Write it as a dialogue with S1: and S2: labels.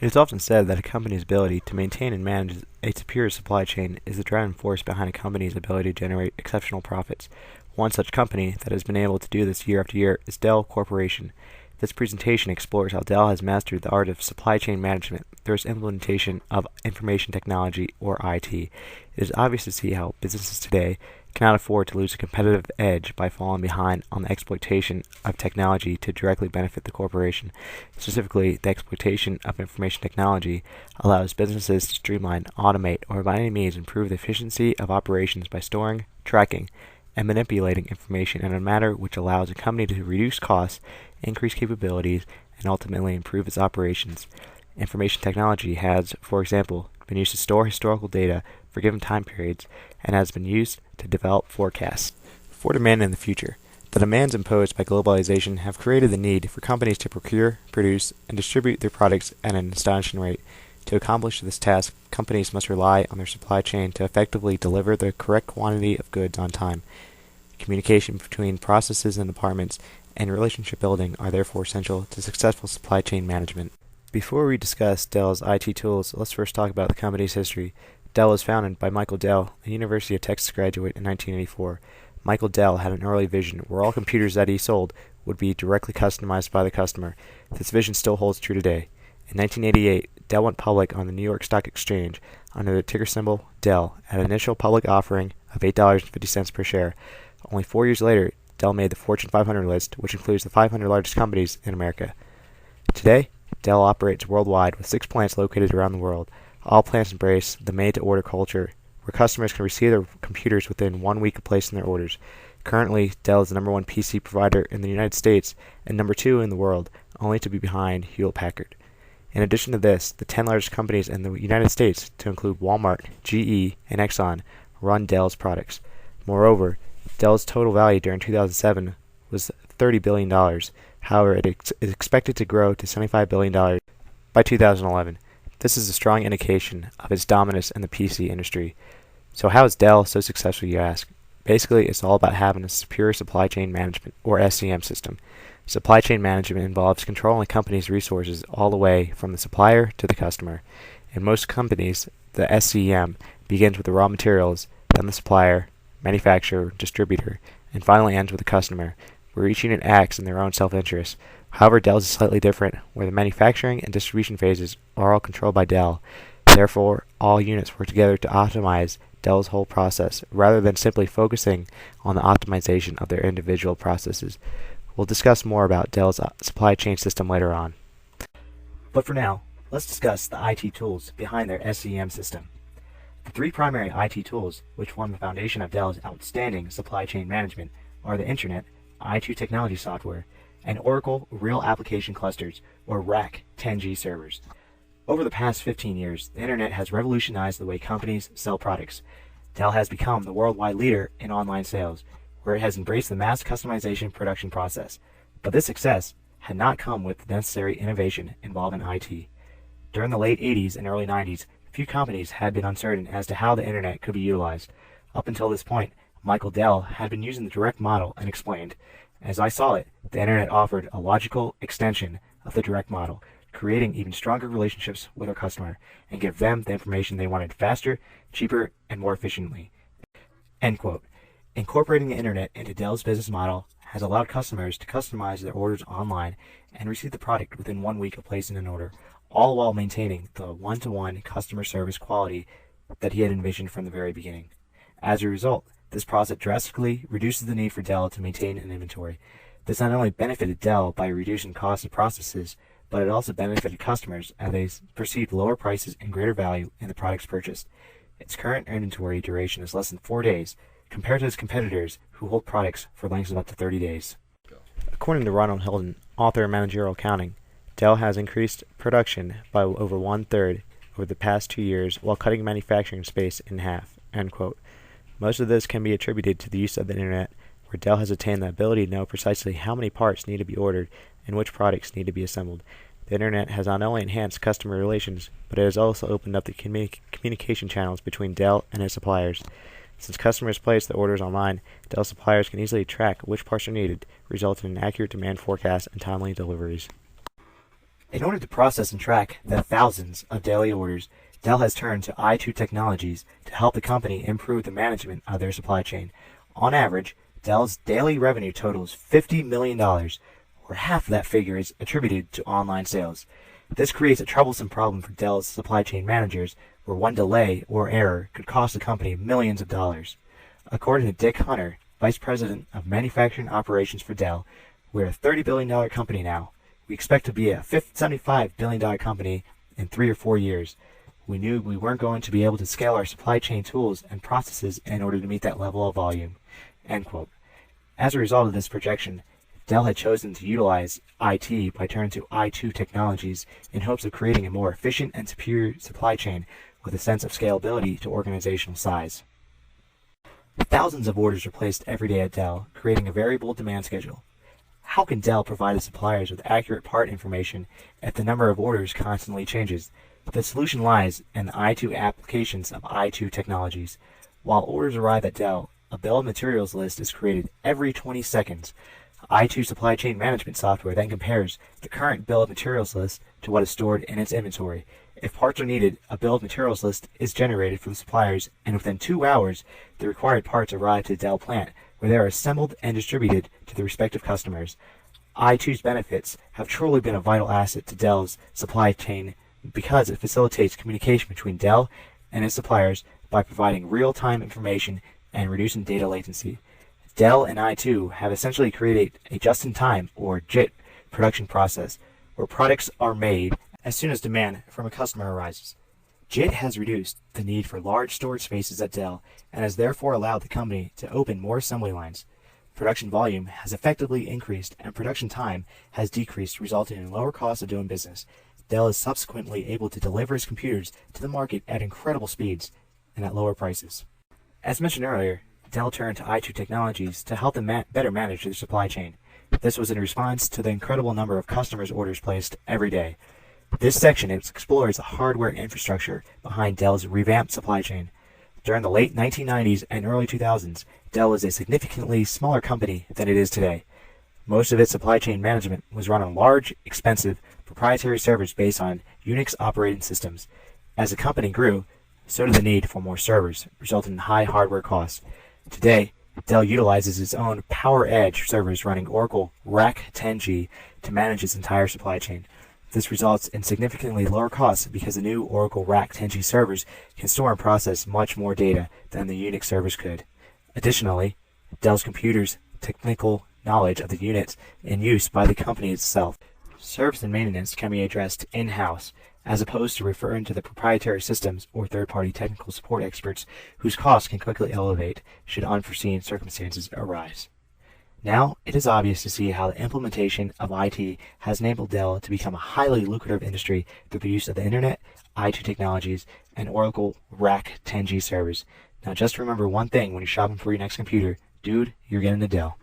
S1: It is often said that a company's ability to maintain and manage a superior supply chain is the driving force behind a company's ability to generate exceptional profits. One such company that has been able to do this year after year is Dell Corporation. This presentation explores how Dell has mastered the art of supply chain management through its implementation of information technology, or IT. It is obvious to see how businesses today cannot afford to lose a competitive edge by falling behind on the exploitation of technology to directly benefit the corporation. Specifically, the exploitation of information technology allows businesses to streamline, automate, or by any means improve the efficiency of operations by storing, tracking, and manipulating information in a manner which allows a company to reduce costs, increase capabilities, and ultimately improve its operations. Information technology has, for example, been used to store historical data for given time periods and has been used to develop forecasts for demand in the future. The demands imposed by globalization have created the need for companies to procure, produce, and distribute their products at an astonishing rate. To accomplish this task, companies must rely on their supply chain to effectively deliver the correct quantity of goods on time. Communication between processes and departments and relationship building are therefore essential to successful supply chain management. Before we discuss Dell's IT tools, let's first talk about the company's history. Dell was founded by Michael Dell, a University of Texas graduate, in 1984. Michael Dell had an early vision where all computers that he sold would be directly customized by the customer. This vision still holds true today. In 1988, Dell went public on the New York Stock Exchange under the ticker symbol Dell at an initial public offering of $8.50 per share. Only 4 years later, Dell made the Fortune 500 list, which includes the 500 largest companies in America. Today, Dell operates worldwide with 6 plants located around the world. All plants embrace the made-to-order culture, where customers can receive their computers within 1 week of placing their orders. Currently, Dell is the number one PC provider in the United States and number 2 in the world, only to be behind Hewlett-Packard. In addition to this, the 10 largest companies in the United States, to include Walmart, GE, and Exxon, run Dell's products. Moreover, Dell's total value during 2007 was $30 billion. However, it is expected to grow to $75 billion by 2011. This is a strong indication of its dominance in the PC industry. So how is Dell so successful, you ask? Basically, it's all about having a superior supply chain management, or SCM system. Supply chain management involves controlling a company's resources all the way from the supplier to the customer. In most companies, the SCM begins with the raw materials, then the supplier, manufacturer, distributor, and finally ends with the customer, where each unit acts in their own self-interest. However, Dell's is slightly different, where the manufacturing and distribution phases are all controlled by Dell. Therefore, all units work together to optimize Dell's whole process, rather than simply focusing on the optimization of their individual processes. We'll discuss more about Dell's supply chain system later on. But for now, let's discuss the IT tools behind their SCM system. The 3 primary IT tools, which form the foundation of Dell's outstanding supply chain management, are the Internet, IT technology software, and Oracle Real Application Clusters, or RAC 10G servers. Over the past 15 years, the Internet has revolutionized the way companies sell products. Dell has become the worldwide leader in online sales, where it has embraced the mass customization production process. But this success had not come with the necessary innovation involved in IT. During the late 80s and early 90s, few companies had been uncertain as to how the Internet could be utilized. Up until this point, Michael Dell had been using the direct model and explained, "As I saw it, the Internet offered a logical extension of the direct model, creating even stronger relationships with our customer and give them the information they wanted faster, cheaper, and more efficiently." End quote. Incorporating the Internet into Dell's business model has allowed customers to customize their orders online and receive the product within 1 week of placing an order, all while maintaining the one-to-one customer service quality that he had envisioned from the very beginning. As a result, this process drastically reduces the need for Dell to maintain an inventory. This not only benefited Dell by reducing costs of processes, but it also benefited customers as they perceived lower prices and greater value in the products purchased. Its current inventory duration is less than 4 days, compared to its competitors who hold products for lengths of up to 30 days. According to Ronald Hilton, author of Managerial Accounting, Dell has increased production by over 1/3 over the past 2 years while cutting manufacturing space in half. End quote. Most of this can be attributed to the use of the Internet, where Dell has attained the ability to know precisely how many parts need to be ordered and which products need to be assembled. The Internet has not only enhanced customer relations, but it has also opened up the communication channels between Dell and its suppliers. Since customers place their orders online, Dell suppliers can easily track which parts are needed, resulting in accurate demand forecasts and timely deliveries. In order to process and track the thousands of daily orders, Dell has turned to i2 Technologies to help the company improve the management of their supply chain. On average, Dell's daily revenue totals $50 million, or half of that figure is attributed to online sales. This creates a troublesome problem for Dell's supply chain managers, where one delay or error could cost the company millions of dollars. According to Dick Hunter, Vice President of Manufacturing Operations for Dell, we're a $30 billion company now. We expect to be a $75 billion company in 3 or 4 years. We knew we weren't going to be able to scale our supply chain tools and processes in order to meet that level of volume. End quote. As a result of this projection, Dell had chosen to utilize IT by turning to i2 Technologies in hopes of creating a more efficient and superior supply chain with a sense of scalability to organizational size. Thousands of orders are placed every day at Dell, creating a variable demand schedule. How can Dell provide its suppliers with accurate part information if the number of orders constantly changes? The solution lies in the i2 applications of i2 Technologies. While orders arrive at Dell, a bill of materials list is created every 20 seconds. i2 supply chain management software then compares the current bill of materials list to what is stored in its inventory. If parts are needed, a bill of materials list is generated for the suppliers, and within 2 hours, the required parts arrive to the Dell plant, where they are assembled and distributed to the respective customers. i2's benefits have truly been a vital asset to Dell's supply chain because it facilitates communication between Dell and its suppliers by providing real-time information and reducing data latency. Dell and i2 have essentially created a just-in-time, or JIT, production process, where products are made as soon as demand from a customer arises. JIT has reduced the need for large storage spaces at Dell and has therefore allowed the company to open more assembly lines. Production volume has effectively increased and production time has decreased, resulting in lower costs of doing business. Dell is subsequently able to deliver its computers to the market at incredible speeds and at lower prices. As mentioned earlier, Dell turned to i2 Technologies to help them better manage their supply chain. This was in response to the incredible number of customers' orders placed every day. This section explores the hardware infrastructure behind Dell's revamped supply chain. During the late 1990s and early 2000s, Dell was a significantly smaller company than it is today. Most of its supply chain management was run on large, expensive, proprietary servers based on Unix operating systems. As the company grew, so did the need for more servers, resulting in high hardware costs. Today, Dell utilizes its own PowerEdge servers running Oracle RAC 10G to manage its entire supply chain. This results in significantly lower costs because the new Oracle RAC 10G servers can store and process much more data than the Unix servers could. Additionally, Dell's computers' technical knowledge of the units in use by the company itself. Service and maintenance can be addressed in-house, as opposed to referring to the proprietary systems or third-party technical support experts whose costs can quickly elevate should unforeseen circumstances arise. Now, it is obvious to see how the implementation of IT has enabled Dell to become a highly lucrative industry through the use of the Internet, i2 Technologies, and Oracle RAC 10G servers. Now just remember one thing when you're shopping for your next computer. Dude, you're getting a Dell.